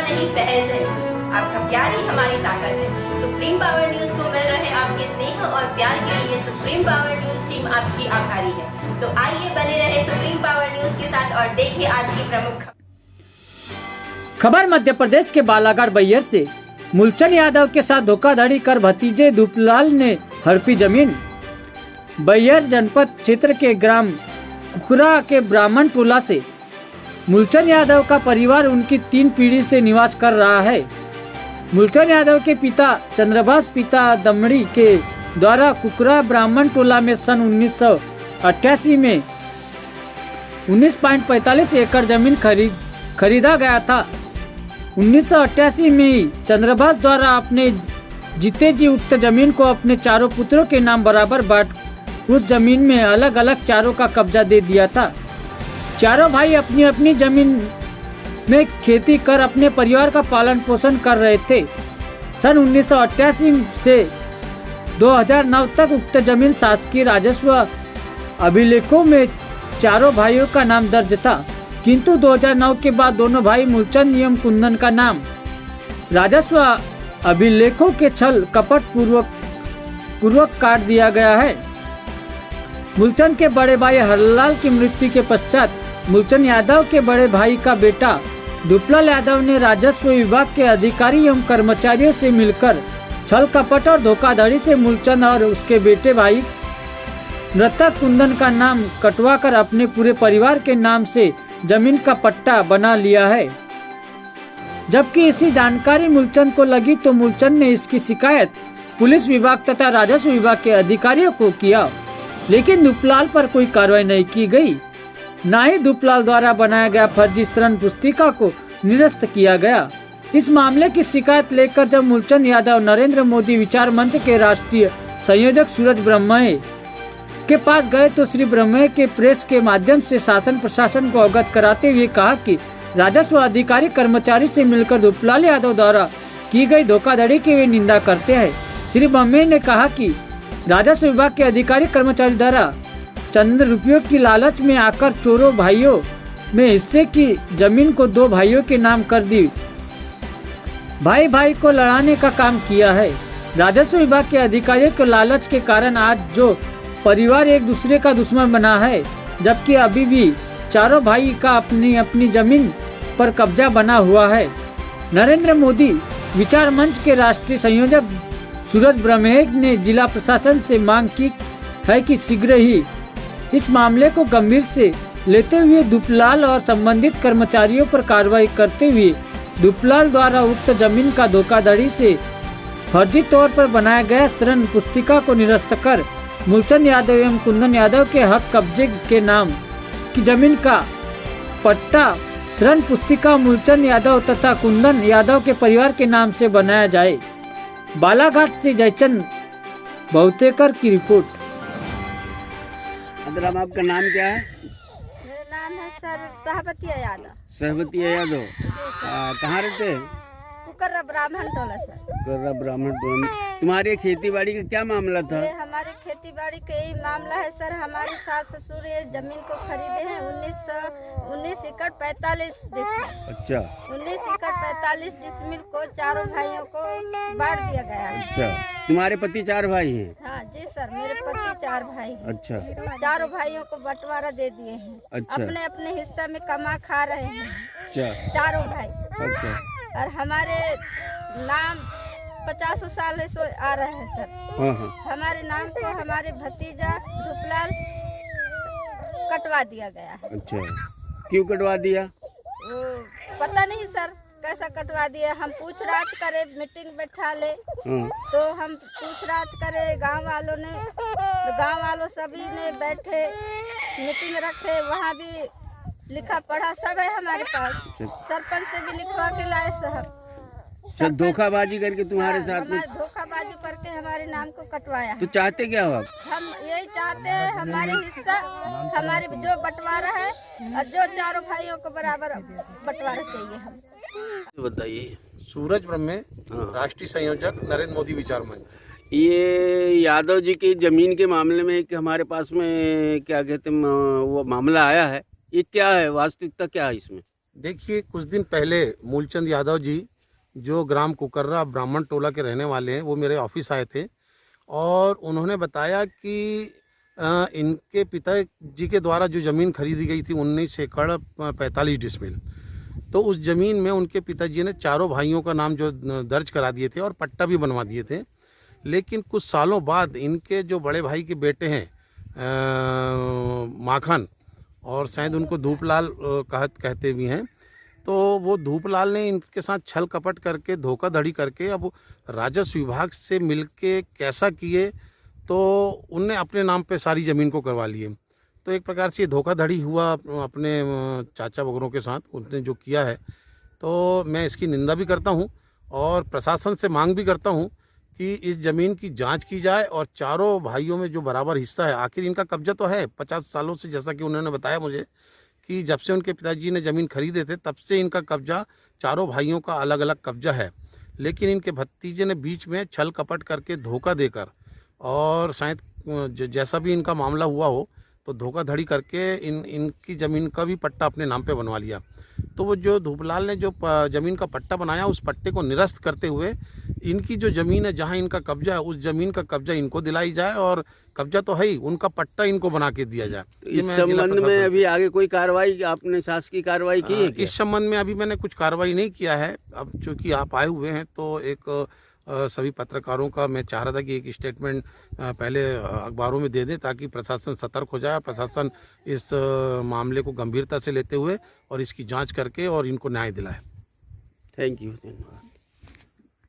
नहीं पहल रहेगी। आपका प्यार ही हमारी ताकत है। सुप्रीम पावर न्यूज को मिल रहे आपके स्नेह और प्यार के लिए सुप्रीम पावर न्यूज टीम आपकी आभारी है। तो आइए बने रहे सुप्रीम पावर न्यूज के साथ और देखिए आज की प्रमुख खबर। मध्य प्रदेश के बालाघाट बैयर से मूलचंद यादव के साथ धोखाधड़ी कर भतीजे दुपलाल ने हड़पी जमीन। बैयर जनपद क्षेत्र के ग्राम कुकरा के ब्राह्मण टोला से मूलचंद यादव का परिवार उनकी 3 पीढ़ी से निवास कर रहा है। मूलचंद यादव के पिता चंद्रभाष पिता दमड़ी के द्वारा कुकरा ब्राह्मण टोला में सन 1988 में 19.45 एकड़ जमीन खरीदा गया था। 1988 में ही चंद्रभाष द्वारा अपने जीते जी उक्त जमीन को अपने चारों पुत्रों के नाम बराबर बांट उस जमीन में अलग अलग चारों का कब्जा दे दिया था। चारों भाई अपनी अपनी जमीन में खेती कर अपने परिवार का पालन पोषण कर रहे थे। सन 1988 से 2009 तक उक्त जमीन शासकीय राजस्व अभिलेखों में चारों भाइयों का नाम दर्ज था, किंतु 2009 के बाद दोनों भाई मूलचंद एवं कुंदन का नाम राजस्व अभिलेखों के छल कपट पूर्वक काट दिया गया है। मूलचंद के बड़े भाई हरलाल की मृत्यु के पश्चात मूलचंद यादव के बड़े भाई का बेटा दुपलाल यादव ने राजस्व विभाग के अधिकारी एवं कर्मचारियों से मिलकर छल कपट और धोखाधड़ी से मूलचंद और उसके बेटे भाई मृतक कुंदन का नाम कटवाकर अपने पूरे परिवार के नाम से जमीन का पट्टा बना लिया है। जबकि इसी जानकारी मूलचंद को लगी तो मूलचंद ने इसकी शिकायत पुलिस विभाग तथा राजस्व विभाग के अधिकारियों को किया, लेकिन दुपलाल पर कोई कार्रवाई नहीं की गई। न ही दुपलाल द्वारा बनाया गया फर्जी ऋण पुस्तिका को निरस्त किया गया। इस मामले की शिकायत लेकर जब मूलचंद यादव नरेंद्र मोदी विचार मंच के राष्ट्रीय संयोजक सूरज ब्रह्मण्य के पास गए तो श्री ब्रह्मण्य के प्रेस के माध्यम से शासन प्रशासन को अवगत कराते हुए कहा कि राजस्व अधिकारी कर्मचारी से मिलकर दुपलाल यादव द्वारा की गई धोखाधड़ी की वे निंदा करते हैं। श्री ब्रह्मण्य ने कहा कि राजस्व विभाग के अधिकारी कर्मचारी द्वारा चंद रुपयों की लालच में आकर चोरों भाइयों में हिस्से की जमीन को 2 भाइयों के नाम कर दी, भाई भाई को लड़ाने का काम किया है। राजस्व विभाग के अधिकारियों के लालच के कारण आज जो परिवार एक दूसरे का दुश्मन बना है, जबकि अभी भी चारों भाई का अपनी अपनी जमीन पर कब्जा बना हुआ है। नरेंद्र मोदी विचार मंच के राष्ट्रीय संयोजक सूरज ब्रह्मण्य ने जिला प्रशासन से मांग की है कि शीघ्र ही इस मामले को गंभीर से लेते हुए दुपलाल और संबंधित कर्मचारियों पर कार्रवाई करते हुए दुपलाल द्वारा उक्त जमीन का धोखाधड़ी से फर्जी तौर पर बनाया गया ऋण पुस्तिका को निरस्त कर मूलचंद यादव एवं कुंदन यादव के हक कब्जे के नाम की जमीन का पट्टा ऋण पुस्तिका मूलचंद यादव तथा कुंदन यादव के परिवार के नाम से बनाया जाए। बालाघाट से जयचंद बहुतेकर की रिपोर्ट। अदराम, आपका नाम क्या है? मेरा नाम है सर सहबतिया यादव। सहबतिया यादव। कहाँ रहते हैं? कुकर्रा ब्राह्मण टोला सर। कुकर्रा ब्राह्मण टोला में। तुम्हारे खेती बाड़ी का क्या मामला था? ये हमारे खेती बाड़ी का यही मामला है सर। हमारे सास ससुर ये जमीन को खरीदे हैं 19 एकड़ 45 डिसमिल। अच्छा। 19 एकड़ 45 डिसमिल को चारों भाइयों को बांट दिया गया है। अच्छा, तुम्हारे पति 4 भाई हैं? हाँ जी सर, मेरे पति 4 भाई हैं। अच्छा। चारों भाइयों को बंटवारा दे दिए हैं। अच्छा। अपने अपने हिस्सा में कमा खा रहे हैं। अच्छा। चारों भाई। अच्छा। और हमारे नाम 50 साल से आ रहे हैं सर। हाँ हाँ। हमारे नाम को हमारे भतीजा दुपलाल कटवा दिया गया है। अच्छा, क्यों कटवा दिया? वो पता नहीं सर कैसा कटवा दिया। हम पूछताछ करे, मीटिंग बैठा ले। हाँ। तो हम पूछताछ करे, गांव वालों ने, गांव वालों सभी ने बैठे मीटिंग रखे, वहाँ भी लिखा पढ़ा सब है हमारे पास। सरपंच से भी लिखवा के लाए साहब। सब धोखाबाजी करके तुम्हारे साथ में? धोखाबाजी करके हमारे नाम को कटवाया। तो चाहते क्या हो आप? हम यही चाहते हैं हमारे हिस्सा, हमारे जो बंटवारा है और जो चारों भाइयों को बराबर बंटवारा चाहिए। हम बताइए। सूरज ब्रह्मण्य, राष्ट्रीय संयोजक नरेंद्र मोदी विचार मंच। ये यादव जी की जमीन के मामले में कि हमारे पास में क्या कहते हैं वो मामला आया है, ये क्या है, वास्तविकता क्या है इसमें? देखिए, कुछ दिन पहले मूलचंद यादव जी, जो ग्राम कुकर्रा ब्राह्मण टोला के रहने वाले हैं, वो मेरे ऑफिस आए थे और उन्होंने बताया कि इनके पिताजी के द्वारा जो ज़मीन खरीदी गई थी 19 एकड़ 45 डिसमिल, तो उस ज़मीन में उनके पिताजी ने चारों भाइयों का नाम जो दर्ज करा दिए थे और पट्टा भी बनवा दिए थे। लेकिन कुछ सालों बाद इनके जो बड़े भाई के बेटे हैं माखन, और शायद उनको धूपलाल कहते भी हैं, तो वो धूपलाल ने इनके साथ छल कपट करके, धोखाधड़ी करके, अब राजस्व विभाग से मिलके कैसा किए तो उनने अपने नाम पे सारी ज़मीन को करवा लिए। तो एक प्रकार से ये धोखाधड़ी हुआ अपने चाचा वगैरह के साथ, उनने जो किया है। तो मैं इसकी निंदा भी करता हूँ और प्रशासन से मांग भी करता हूँ कि इस ज़मीन की जांच की जाए और चारों भाइयों में जो बराबर हिस्सा है, आखिर इनका कब्जा तो है 50 सालों से, जैसा कि उन्होंने बताया मुझे कि जब से उनके पिताजी ने ज़मीन खरीदे थे तब से इनका कब्जा, चारों भाइयों का अलग अलग कब्जा है। लेकिन इनके भतीजे ने बीच में छल कपट करके, धोखा देकर, और शायद जैसा भी इनका मामला हुआ हो, तो धोखाधड़ी करके इनकी ज़मीन का भी पट्टा अपने नाम पे बनवा लिया। तो वो जो धूपलाल ने जो ज़मीन का पट्टा बनाया, उस पट्टे को निरस्त करते हुए इनकी जो ज़मीन है, जहाँ इनका कब्जा है, उस ज़मीन का कब्जा इनको दिलाई जाए और कब्जा तो है ही, उनका पट्टा इनको बना के दिया जाए। इस संबंध में अभी आगे कोई कार्रवाई आपने शासकीय कार्रवाई की है क्या? इस संबंध में अभी मैंने कुछ कार्रवाई नहीं किया है। अब चूँकि आप आए हुए हैं तो एक सभी पत्रकारों का मैं चाह रहा था कि एक स्टेटमेंट पहले अखबारों में दे दें ताकि प्रशासन सतर्क हो जाए, प्रशासन इस मामले को गंभीरता से लेते हुए और इसकी जांच करके और इनको न्याय दिलाए। थैंक यू, धन्यवाद।